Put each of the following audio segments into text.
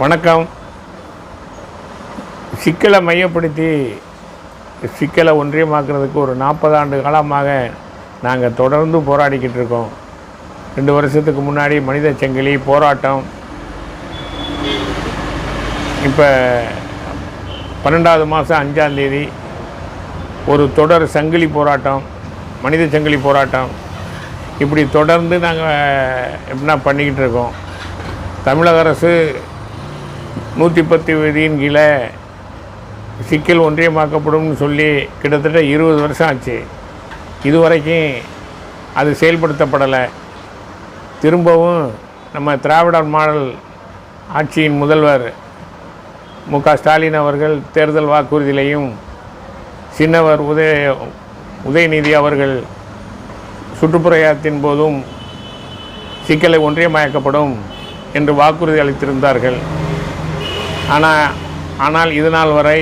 வணக்கம். சிக்கலை மையப்படுத்தி சிக்கலை ஒன்றியமாக்குறதுக்கு ஒரு 40 ஆண்டு காலமாக நாங்கள் தொடர்ந்து போராடிக்கிட்டு இருக்கோம். 2 வருஷத்துக்கு முன்னாடி மனித சங்கிலி போராட்டம், இப்போ 12வது மாதம் 5ஆம் தேதி ஒரு தொடர் சங்கிலி போராட்டம், மனித சங்கிலி போராட்டம், இப்படி தொடர்ந்து நாங்கள் எப்படின்னா பண்ணிக்கிட்டு இருக்கோம். தமிழக அரசு 110 விதியின் கீழே சிக்கல் ஒன்றியமாக்கப்படும்னு சொல்லி கிட்டத்தட்ட 20 வருஷம் ஆச்சு. இதுவரைக்கும் அது செயல்படுத்தப்படலை. திரும்பவும் நம்ம திராவிடர் மாடல் ஆட்சியின் முதல்வர் மு.க. ஸ்டாலின் அவர்கள் தேர்தல் வாக்குறுதியிலையும் சின்னவர் உதயநிதி அவர்கள் சுற்றுப்புறத்தின் போதும் சிக்கலை ஒன்றியமயக்கப்படும் என்று வாக்குறுதி அளித்திருந்தார்கள். ஆனால் இதுநாள் வரை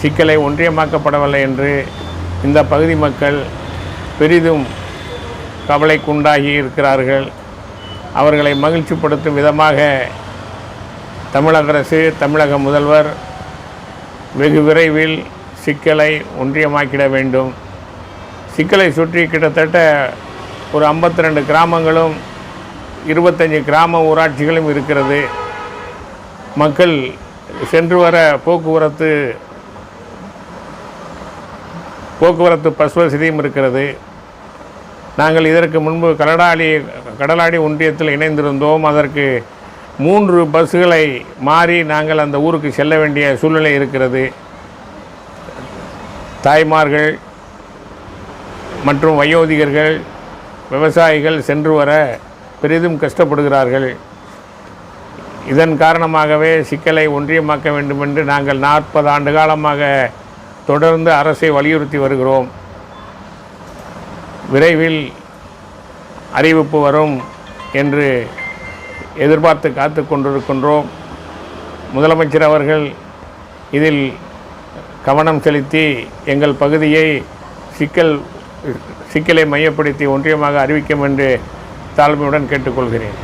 சிக்கலை ஒன்றியமாக்கப்படவில்லை என்று இந்த பகுதி மக்கள் பெரிதும் கவலைக்குண்டாகி இருக்கிறார்கள். அவர்களை மகிழ்ச்சிப்படுத்தும் விதமாக தமிழக அரசு, தமிழக முதல்வர் வெகு விரைவில் சிக்கலை ஒன்றியமாக்கிட வேண்டும். சிக்கலை சுற்றி கிட்டத்தட்ட ஒரு 52 கிராமங்களும் 25 கிராம ஊராட்சிகளும் இருக்கிறது. மக்கள் சென்று வர போக்குவரத்து பஸ் வசதியும் இருக்கிறது. நாங்கள் இதற்கு முன்பு கடலாடி ஒன்றியத்தில் இணைந்திருந்தோம். அதற்கு 3 பஸ்ஸுகளை மாறி நாங்கள் அந்த ஊருக்கு செல்ல வேண்டிய சூழ்நிலை இருக்கிறது. தாய்மார்கள் மற்றும் வயோதிகர்கள், விவசாயிகள் சென்று வர பெரிதும் கஷ்டப்படுகிறார்கள். இதன் காரணமாகவே சிக்கலை ஒன்றியமாக்க வேண்டும் என்று நாங்கள் 40 ஆண்டு காலமாக தொடர்ந்து அரசை வலியுறுத்தி வருகிறோம். விரைவில் அறிவிப்பு வரும் என்று எதிர்பார்த்து காத்து கொண்டிருக்கின்றோம். முதலமைச்சர் அவர்கள் இதில் கவனம் செலுத்தி எங்கள் பகுதியை சிக்கலை மையப்படுத்தி ஒன்றியமாக அறிவிக்கும் என்று தாழ்மையுடன் கேட்டுக்கொள்கிறேன்.